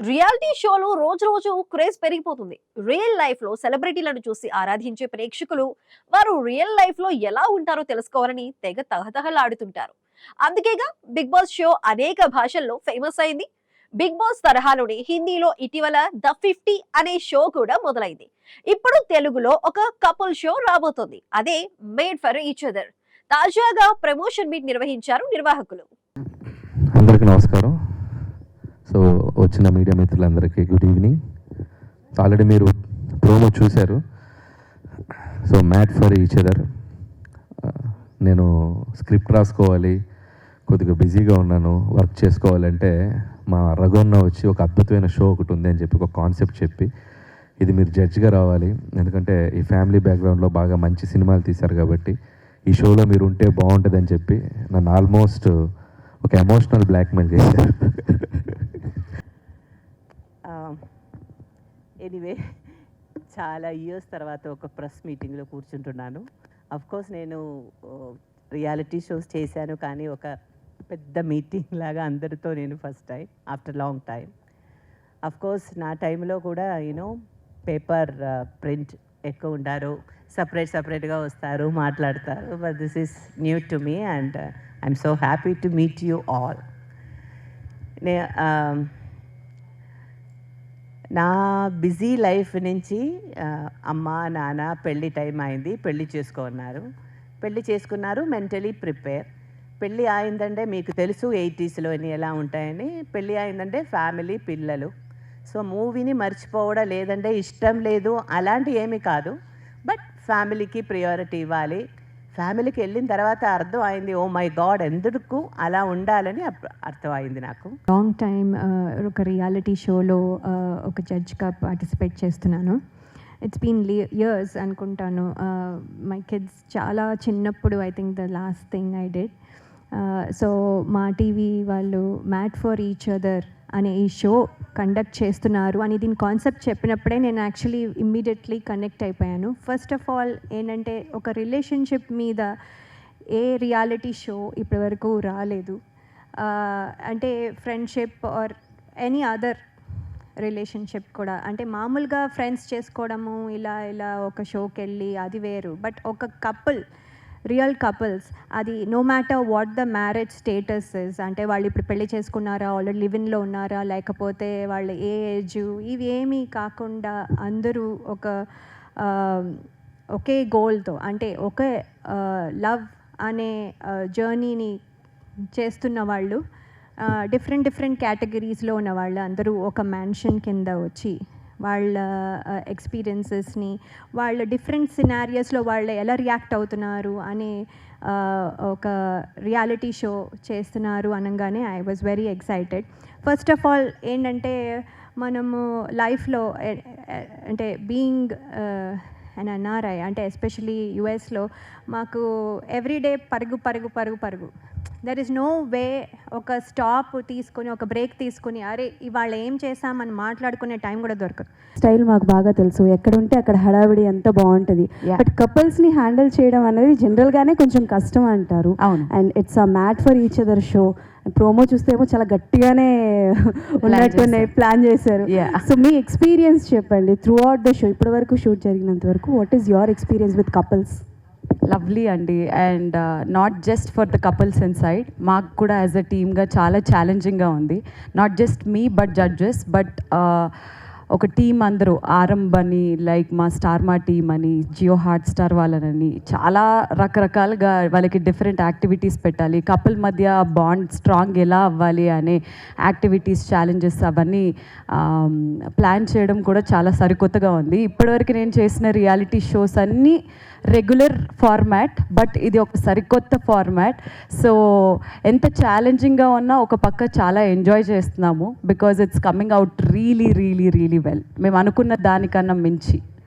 Reality షోలు రోజు రోజు క్రేజ్ పెరిగిపోతుంది. రియల్ లైఫ్ లో సెలబ్రిటీలను చూసి ఆరాధించే ప్రేక్షకులు వారు రియల్ లైఫ్ లో ఎలా ఉంటారో తెలుసుకోవాలని తెగ తహతహలాడుతుంటారు. అందుకేగా బిగ్ బాస్ షో అనేక భాషల్లో ఫేమస్ అయింది. బిగ్ బాస్ తరహాలోనే హిందీలో ఇటీవల ద 50 అనే షో కూడా మొదలైంది. ఇప్పుడు తెలుగులో ఒక కపుల్ షో రాబోతోంది. అదే మేడ్ ఫర్ ఈచ్ అదర్. తాజాగా ప్రమోషన్ మీట్ నిర్వహించారు నిర్వాహకులు. అందరికీ నమస్కారం. సో వచ్చిన మీడియా మిత్రులందరికీ గుడ్ ఈవినింగ్. ఆల్రెడీ మీరు ప్రోమో చూశారు. So mat for each other. నేను స్క్రిప్ట్ రాసుకోవాలి, కొద్దిగా బిజీగా ఉన్నాను, వర్క్ చేసుకోవాలంటే మా రఘున్న వచ్చి ఒక అద్భుతమైన షో ఒకటి ఉంది అని చెప్పి ఒక కాన్సెప్ట్ చెప్పి, ఇది మీరు జడ్జ్గా రావాలి, ఎందుకంటే ఈ ఫ్యామిలీ బ్యాక్గ్రౌండ్లో బాగా మంచి సినిమాలు తీశారు కాబట్టి ఈ షోలో మీరు ఉంటే బాగుంటుందని చెప్పి నన్ను ఆల్మోస్ట్ ఒక ఎమోషనల్ బ్లాక్మెయిల్ చేశారు. ఎనీవే, చాలా ఇయర్స్ తర్వాత ఒక ప్రెస్ మీటింగ్లో కూర్చుంటున్నాను. కోర్స్ నేను రియాలిటీ షోస్ చేశాను, కానీ ఒక పెద్ద మీటింగ్ లాగా అందరితో నేను first time after long time. Course నా టైంలో కూడా పేపర్ ప్రింట్ ఎక్కువ ఉండారు, సపరేట్గా వస్తారు, మాట్లాడతారు. But this is new to me and I'm so happy to meet you all. నా బిజీ లైఫ్ నుంచి అమ్మ నాన్న పెళ్ళి టైం అయింది, పెళ్ళి చేసుకున్నారు, మెంటలీ ప్రిపేర్. పెళ్ళి అయిందంటే మీకు తెలుసు 80sలో ఎలా ఉంటాయని. పెళ్ళి అయిందంటే ఫ్యామిలీ, పిల్లలు. సో మూవీని మర్చిపోవడం లేదంటే ఇష్టం లేదు అలాంటి ఏమీ కాదు, బట్ ఫ్యామిలీకి ప్రియారిటీ ఇవ్వాలి. ఫ్యామిలీకి వెళ్ళిన తర్వాత అర్థం అయింది, ఓ మై గాడ్ ఎందుకు అలా ఉండాలని అర్థమైంది నాకు. లాంగ్ టైం ఒక రియాలిటీ షోలో ఒక జడ్జ్గా పార్టిసిపేట్ చేస్తున్నాను. ఇట్స్ బీన్ ఇయర్స్ అనుకుంటాను. మై కిడ్స్ చాలా చిన్నప్పుడు I think the last thing I did. So మా టీవీ వాళ్ళు మ్యాట్ ఫర్ ఈచ్ అదర్ అనే ఈ షో కండక్ట్ చేస్తున్నారు అని దీని కాన్సెప్ట్ చెప్పినప్పుడే నేను యాక్చువల్లీ ఇమ్మీడియట్లీ కనెక్ట్ అయిపోయాను. ఫస్ట్ ఆఫ్ ఆల్ ఏంటంటే ఒక రిలేషన్షిప్ మీద ఏ రియాలిటీ షో ఇప్పటివరకు రాలేదు. అంటే friendship or any other relationship కూడా, అంటే మామూలుగా ఫ్రెండ్స్ చేసుకోవడము ఇలా ఒక షోకి వెళ్ళి అది వేరు. బట్ ఒక కపుల్, రియల్ కపుల్స్, అది no matter what the marriage status is, అంటే వాళ్ళు ఇప్పుడు పెళ్లి చేసుకున్నారా, ఆల్రెడీ లివిన్లో ఉన్నారా, లేకపోతే వాళ్ళ ఏజ్, ఇవి ఏమీ కాకుండా అందరూ ఒకే గోల్తో, అంటే ఒకే లవ్ అనే జర్నీని చేస్తున్న వాళ్ళు, డిఫరెంట్ కేటగిరీస్లో ఉన్న వాళ్ళు అందరూ ఒక మ్యాన్షన్ కింద వచ్చి వాళ్ళ ఎక్స్పీరియన్సెస్ని, వాళ్ళ డిఫరెంట్ సినారియోస్లో వాళ్ళు ఎలా రియాక్ట్ అవుతున్నారు అనే ఒక రియాలిటీ షో చేస్తున్నారు అనగానే I was very excited. First of all ఏంటంటే మనము లైఫ్లో అంటే బీయింగ్ అండ్ ఎన్ఆర్ఐ, అంటే ఎస్పెషలీ యుఎస్లో మాకు ఎవ్రీడే పరుగు. దెర్ ఇస్ నో వే ఒక స్టాప్ తీసుకొని, ఒక బ్రేక్ తీసుకుని అరే ఇవాళ ఏం చేసామని మాట్లాడుకునే టైం కూడా దొరకదు. స్టైల్ మాకు బాగా తెలుసు, ఎక్కడ ఉంటే అక్కడ హడావిడి ఎంత బాగుంటుంది. బట్ కపుల్స్ని హ్యాండిల్ చేయడం అనేది జనరల్గానే కొంచెం కష్టం అంటారు. And it's a match for each other show. Promo చూస్తేమో చాలా గట్టిగానే ఉన్నట్టునే ప్లాన్ చేశారు. సో మీ ఎక్స్పీరియన్స్ చెప్పండి త్రూ అవుట్ ద షో, ఇప్పటి వరకు షూట్ జరిగినంత వరకు. What is your experience with couples? Lovely అండి. And not just for the couples inside, మాకు కూడా యాజ్ అ టీమ్గా చాలా ఛాలెంజింగ్గా ఉంది. Not just me but judges, but ఒక టీం అందరూ, ఆరంభ్ అని, లైక్ మా స్టార్ మా టీమ్ అని, జియో హాట్ స్టార్ వాళ్ళని, చాలా రకరకాలుగా వాళ్ళకి డిఫరెంట్ యాక్టివిటీస్ పెట్టాలి, కపుల్ మధ్య బాండ్ స్ట్రాంగ్ ఎలా అవ్వాలి అనే యాక్టివిటీస్, ఛాలెంజెస్ అవన్నీ ప్లాన్ చేయడం కూడా చాలా సరికొత్తగా ఉంది. ఇప్పటివరకు నేను చేసిన రియాలిటీ షోస్ అన్నీ రెగ్యులర్ ఫార్మాట్, బట్ ఇది ఒక సరికొత్త ఫార్మాట్. సో ఎంత ఛాలెంజింగ్గా ఉన్నా ఒక పక్క చాలా ఎంజాయ్ చేస్తున్నాము, because it's coming out really well. మేము అనుకున్న దానికన్నా మించి.